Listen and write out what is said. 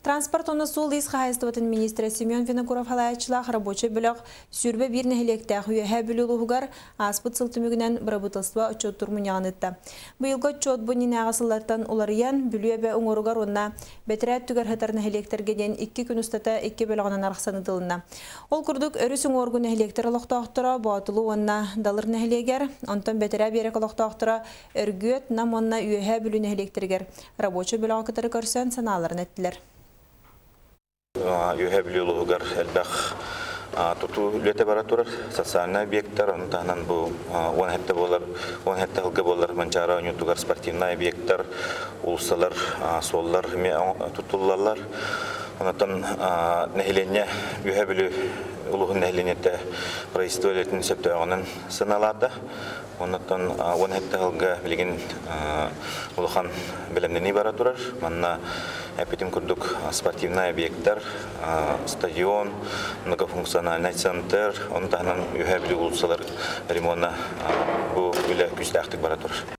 Транспорт оны сул ис хайыстыбытын министрі Семен Винокуров халайчылақ рабочий біліқ сүрбе бір нәхелектәқ үйәхә білілуғығар аспыт сылтымігінен бұрабытылсыва ұчет тұрмынияғынытта. Бұйылғы чот бұнин ағасылаттан оларыян бүлüе оңорығар онна бәтірәт түгер хатар нәхелектергеден 2 күн ұстата 2 бөліғынан арқсанытылына. Ол күрдік өрісің орғы нәхелектер олықтақтыра бұатылу онна далыр нәхелегер, онтан бәтірә берек олықтақтыра өргөт нам онна үйәхә білі нәхелектергер. Рабочий біліға кітары көрсен саналарын әттілер. Юхеблюлугар элбах туту лете баратур социальный объекттар онтанан бу он хетте хылгы болар манчара нютугар спортивный объекттар улсалар соллар тутуллалар онтан нехиленне юхеблю улугун нехиленете проистолетин септөгөнүн сыналады онтан он хетте хылгы билген улухан билемдени баратурар манна Эпитим курдук спортивный объекттар, стадион, многофункциональный центр, он тахнан юхебли улсалар ремонтна бу үле күстәхтик баратур.